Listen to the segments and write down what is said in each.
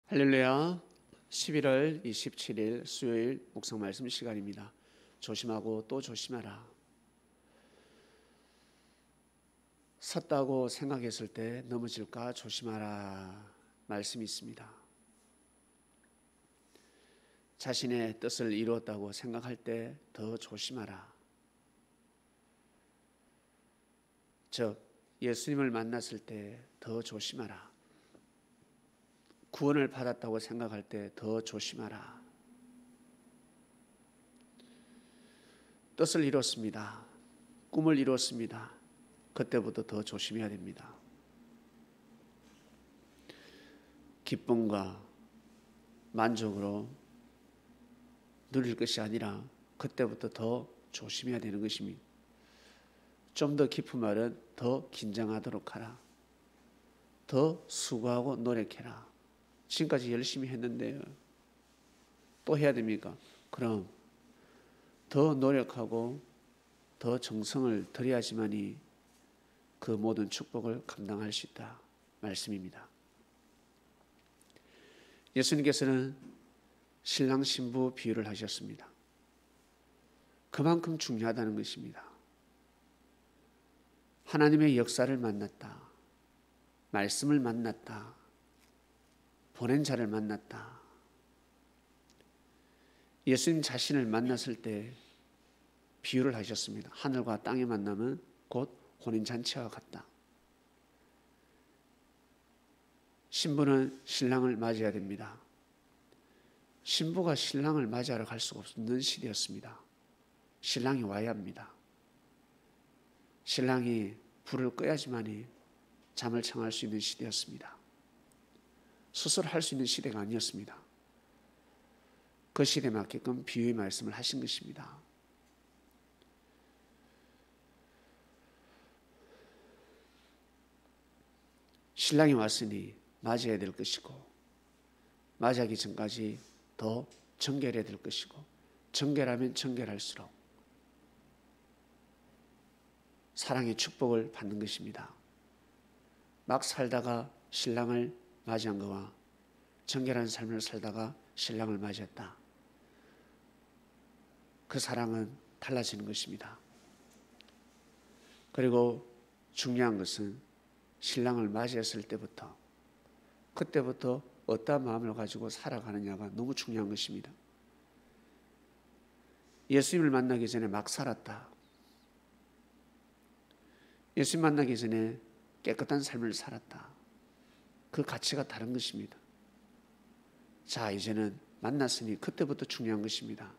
할렐루야. 11월 27일 수요일 묵상 말씀 시간입니다. 조심하고 또 조심하라. 섰다고 생각했을 때 넘어질까 조심하라 말씀이 있습니다. 자신의 뜻을 이루었다고 생각할 때 더 조심하라. 즉 예수님을 만났을 때 더 조심하라. 구원을 받았다고 생각할 때 더 조심하라. 뜻을 이뤘습니다. 꿈을 이뤘습니다. 그때부터 더 조심해야 됩니다. 기쁨과 만족으로 누릴 것이 아니라 그때부터 더 조심해야 되는 것입니다. 좀 더 깊은 말은 더 긴장하도록 하라. 더 수고하고 노력해라. 지금까지 열심히 했는데 또 해야 됩니까? 그럼 더 노력하고 더 정성을 들여야지만이 그 모든 축복을 감당할 수 있다 말씀입니다. 예수님께서는 신랑 신부 비유를 하셨습니다. 그만큼 중요하다는 것입니다. 하나님의 역사를 만났다. 말씀을 만났다. 보낸 자를 만났다. 예수님 자신을 만났을 때 비유를 하셨습니다. 하늘과 땅의 만남은 곧 혼인잔치와 같다. 신부는 신랑을 맞이해야 됩니다. 신부가 신랑을 맞이하러 갈 수가 없는 시대였습니다. 신랑이 와야 합니다. 신랑이 불을 꺼야지만이 잠을 청할 수 있는 시대였습니다. 스스로 할 수 있는 시대가 아니었습니다. 그 시대에 맞게끔 비유의 말씀을 하신 것입니다. 신랑이 왔으니 맞이해야 될 것이고 맞이하기 전까지 더 정결해야 될 것이고 정결하면 정결할수록 사랑의 축복을 받는 것입니다. 막 살다가 신랑을 맞이한 것과 정결한 삶을 살다가 신랑을 맞이했다. 그 사랑은 달라지는 것입니다. 그리고 중요한 것은 신랑을 맞이했을 때부터 그때부터 어떠한 마음을 가지고 살아가느냐가 너무 중요한 것입니다. 예수님을 만나기 전에 막 살았다. 예수님 만나기 전에 깨끗한 삶을 살았다. 그 가치가 다른 것입니다. 자, 이제는 만났으니 그때부터 중요한 것입니다.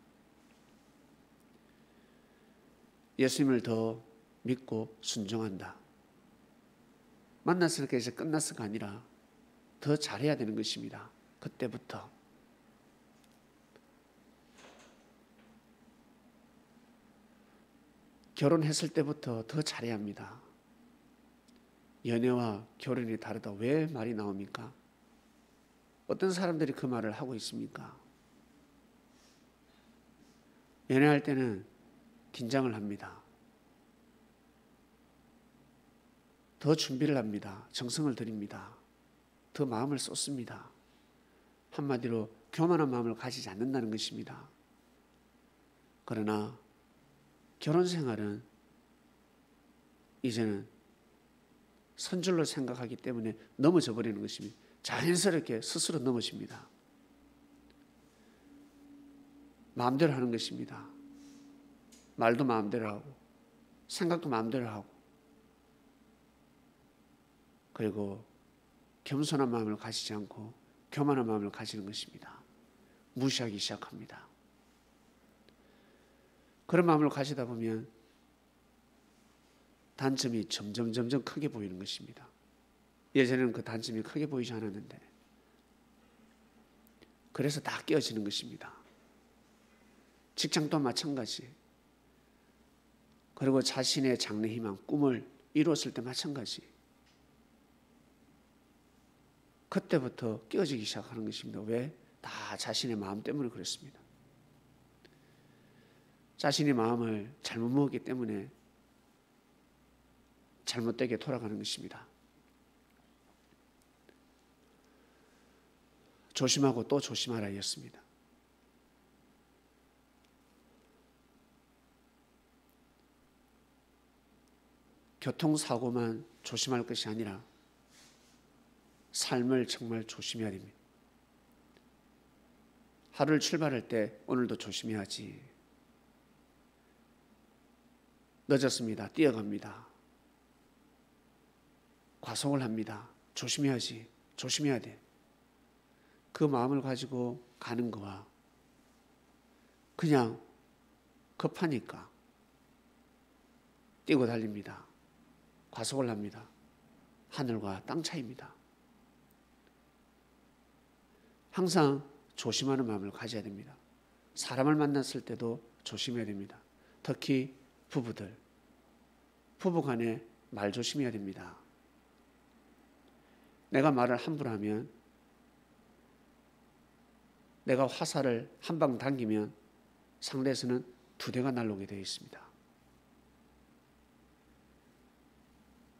예수님을 더 믿고 순종한다. 만났으니까 이제 끝났을가 아니라 더 잘해야 되는 것입니다. 그때부터. 결혼했을 때부터 더 잘해야 합니다. 연애와 결혼이 다르다. 왜 말이 나옵니까? 어떤 사람들이 그 말을 하고 있습니까? 연애할 때는 긴장을 합니다. 더 준비를 합니다. 정성을 들입니다. 더 마음을 쏟습니다. 한마디로 교만한 마음을 가지지 않는다는 것입니다. 그러나 결혼 생활은 이제는 선줄로 생각하기 때문에 넘어져 버리는 것입니다. 자연스럽게 스스로 넘어집니다. 마음대로 하는 것입니다. 말도 마음대로 하고 생각도 마음대로 하고 그리고 겸손한 마음을 가지지 않고 교만한 마음을 가지는 것입니다. 무시하기 시작합니다. 그런 마음을 가지다 보면 단점이 점점 크게 보이는 것입니다. 예전에는 그 단점이 크게 보이지 않았는데 그래서 다 깨어지는 것입니다. 직장도 마찬가지. 그리고 자신의 장래 희망, 꿈을 이루었을 때 마찬가지. 그때부터 깨어지기 시작하는 것입니다. 왜? 다 자신의 마음 때문에 그렇습니다. 자신의 마음을 잘못 먹었기 때문에 잘못되게 돌아가는 것입니다. 조심하고 또 조심하라였습니다. 교통사고만 조심할 것이 아니라 삶을 정말 조심해야 됩니다. 하루를 출발할 때 오늘도 조심해야지. 늦었습니다. 뛰어갑니다. 과속을 합니다. 조심해야지. 조심해야 돼. 그 마음을 가지고 가는 거와 그냥 급하니까 뛰고 달립니다. 과속을 합니다. 하늘과 땅 차이입니다. 항상 조심하는 마음을 가져야 됩니다. 사람을 만났을 때도 조심해야 됩니다. 특히 부부들, 부부간에 말 조심해야 됩니다. 내가 말을 함부로 하면, 내가 화살을 한 방 당기면 상대에서는 두 대가 날아오게 되어 있습니다.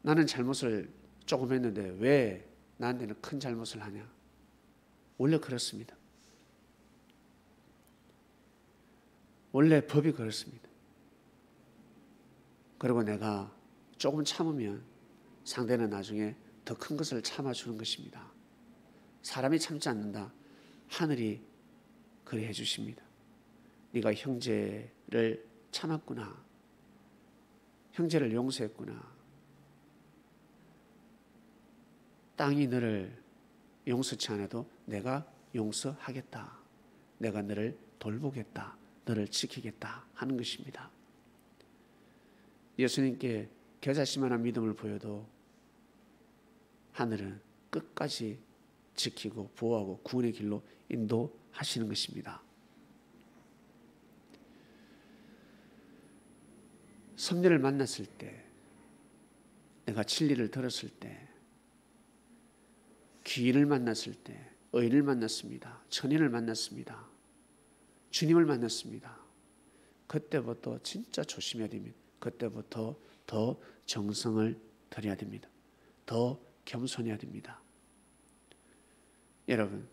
나는 잘못을 조금 했는데 왜 나한테는 큰 잘못을 하냐? 원래 그렇습니다. 원래 법이 그렇습니다. 그리고 내가 조금 참으면 상대는 나중에 더 큰 것을 참아주는 것입니다. 사람이 참지 않는다. 하늘이 그리 해주십니다. 네가 형제를 참았구나. 형제를 용서했구나. 땅이 너를 용서치 않아도 내가 용서하겠다. 내가 너를 돌보겠다. 너를 지키겠다 하는 것입니다. 예수님께 겨자씨만한 믿음을 보여도 하늘은 끝까지 지키고 보호하고 구원의 길로 인도하시는 것입니다. 섭리를 만났을 때, 내가 진리를 들었을 때, 귀인을 만났을 때, 의인을 만났습니다. 천인을 만났습니다. 주님을 만났습니다. 그때부터 진짜 조심해야 됩니다. 그때부터 더 정성을 들여야 됩니다. 더 겸손해야 됩니다. 여러분,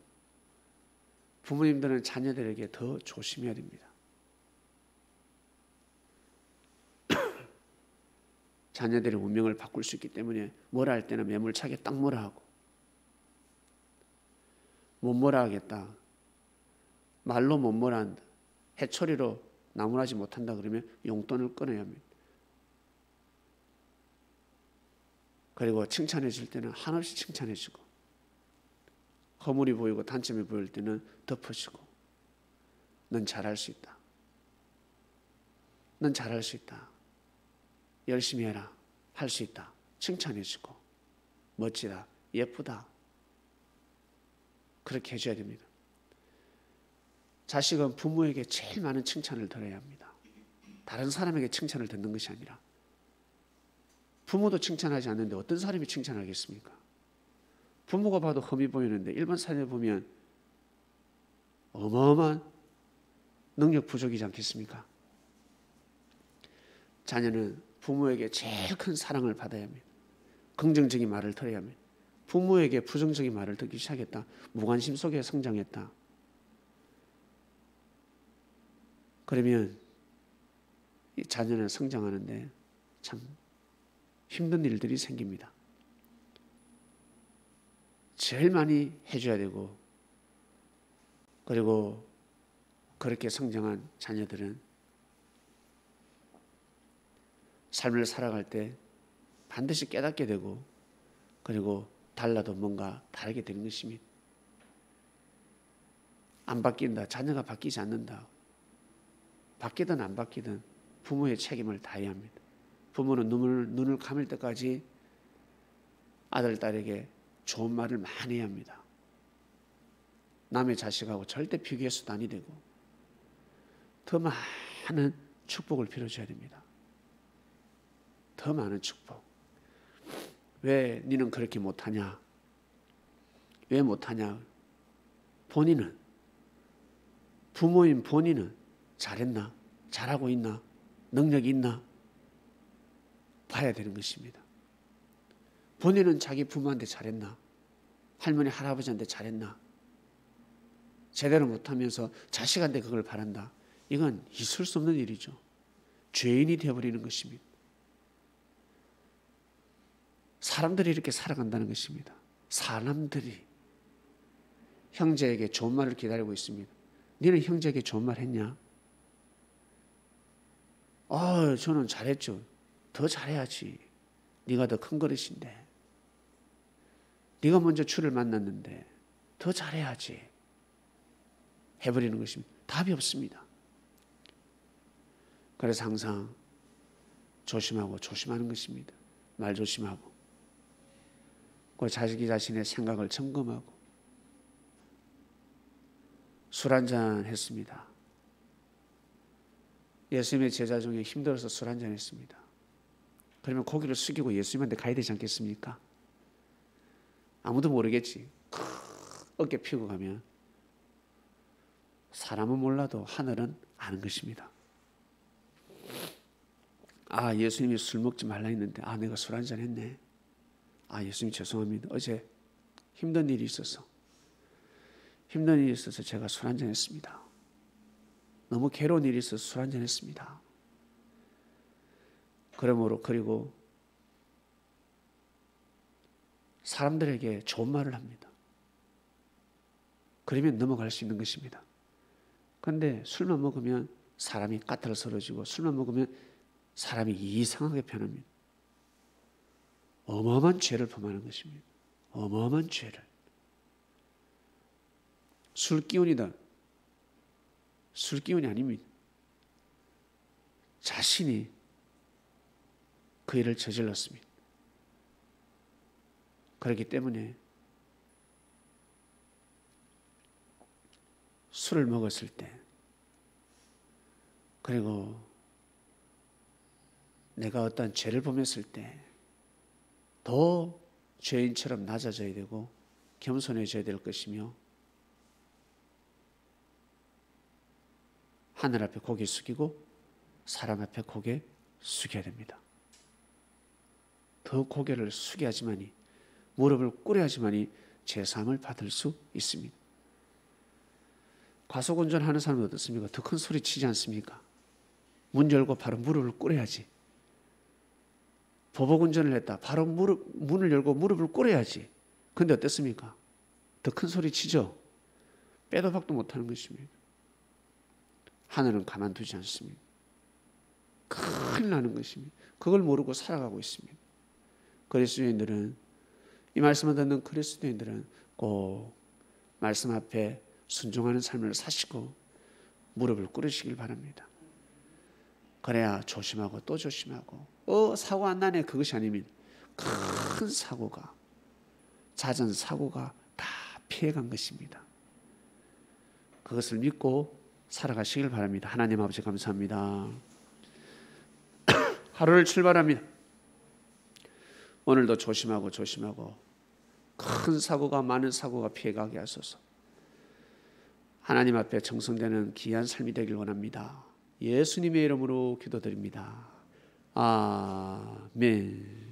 부모님들은 자녀들에게 더 조심해야 됩니다. 자녀들의 운명을 바꿀 수 있기 때문에 뭐라 할 때는 매몰차게 딱 뭐라 하고, 못 뭐라 하겠다, 말로 못 뭐라 한다, 해초리로 나무라지 못한다 그러면 용돈을 끊어야 합니다. 그리고 칭찬해 줄 때는 한없이 칭찬해 주고, 허물이 보이고 단점이 보일 때는 덮어주고, 넌 잘할 수 있다. 넌 잘할 수 있다. 열심히 해라. 할 수 있다. 칭찬해 주고, 멋지다. 예쁘다. 그렇게 해줘야 됩니다. 자식은 부모에게 제일 많은 칭찬을 들어야 합니다. 다른 사람에게 칭찬을 듣는 것이 아니라. 부모도 칭찬하지 않는데 어떤 사람이 칭찬하겠습니까? 부모가 봐도 흠이 보이는데 일반 사람이 보면 어마어마한 능력 부족이지 않겠습니까? 자녀는 부모에게 제일 큰 사랑을 받아야 합니다. 긍정적인 말을 들어야 합니다. 부모에게 부정적인 말을 듣기 시작했다. 무관심 속에 성장했다. 그러면 이 자녀는 성장하는데 참 힘든 일들이 생깁니다. 제일 많이 해줘야 되고, 그리고 그렇게 성장한 자녀들은 삶을 살아갈 때 반드시 깨닫게 되고, 그리고 달라도 뭔가 다르게 되는 것입니다. 안 바뀐다. 자녀가 바뀌지 않는다. 바뀌든 안 바뀌든 부모의 책임을 다해야 합니다. 부모는 눈을 감을 때까지 아들, 딸에게 좋은 말을 많이 해야 합니다. 남의 자식하고 절대 비교해서도 아니 되고, 더 많은 축복을 빌어줘야 됩니다. 더 많은 축복. 왜 너는 그렇게 못하냐? 왜 못하냐? 본인은, 부모인 본인은 잘했나? 잘하고 있나? 능력이 있나? 봐야 되는 것입니다. 본인은 자기 부모한테 잘했나? 할머니, 할아버지한테 잘했나? 제대로 못하면서 자식한테 그걸 바란다. 이건 있을 수 없는 일이죠. 죄인이 되어버리는 것입니다. 사람들이 이렇게 살아간다는 것입니다. 사람들이 형제에게 좋은 말을 기다리고 있습니다. 너는 형제에게 좋은 말 했냐? 저는 잘했죠. 더 잘해야지. 네가 더 큰 그릇인데. 네가 먼저 주를 만났는데 더 잘해야지. 해버리는 것입니다. 답이 없습니다. 그래서 항상 조심하고 조심하는 것입니다. 말 조심하고 그 자기 자신의 생각을 점검하고 술 한잔 했습니다. 예수님의 제자 중에 힘들어서 술 한잔 했습니다. 그러면 고개를 숙이고 예수님한테 가야 되지 않겠습니까? 아무도 모르겠지. 어깨 피고 가면 사람은 몰라도 하늘은 아는 것입니다. 예수님이 술 먹지 말라 했는데 내가 술 한잔 했네. 예수님 죄송합니다. 어제 힘든 일이 있어서 제가 술 한잔 했습니다. 너무 괴로운 일이 있어서 술 한잔 했습니다. 그리고 사람들에게 좋은 말을 합니다. 그러면 넘어갈 수 있는 것입니다. 그런데 술만 먹으면 사람이 까탈스러워지고 술만 먹으면 사람이 이상하게 변합니다. 어마어마한 죄를 범하는 것입니다. 어마어마한 죄를. 술 기운이다. 술 기운이 아닙니다. 자신이 그 일을 저질렀습니다. 그렇기 때문에 술을 먹었을 때 그리고 내가 어떤 죄를 범했을 때 더 죄인처럼 낮아져야 되고 겸손해져야 될 것이며 하늘 앞에 고개 숙이고 사람 앞에 고개 숙여야 됩니다. 더 고개를 숙여야지만이 무릎을 꿇어야지만이 제사함을 받을 수 있습니다. 과속운전하는 사람은 어떻습니까? 더 큰 소리 치지 않습니까? 문 열고 바로 무릎을 꿇어야지. 보복운전을 했다. 바로 문을 열고 무릎을 꿇어야지. 그런데 어떻습니까? 더 큰 소리 치죠? 빼도 박도 못하는 것입니다. 하늘은 가만두지 않습니다. 큰일 나는 것입니다. 그걸 모르고 살아가고 있습니다. 그리스도인들은 이 말씀을 듣는 그리스도인들은 꼭 말씀 앞에 순종하는 삶을 사시고 무릎을 꿇으시길 바랍니다. 그래야 조심하고 또 조심하고 사고 안 나네 그것이 아니면 큰 사고가 잦은 사고가 다 피해간 것입니다. 그것을 믿고 살아가시길 바랍니다. 하나님 아버지 감사합니다. 하루를 출발합니다. 오늘도 조심하고 큰 사고가 많은 사고가 피해가게 하소서. 하나님 앞에 정성되는 귀한 삶이 되길 원합니다. 예수님의 이름으로 기도드립니다. 아멘.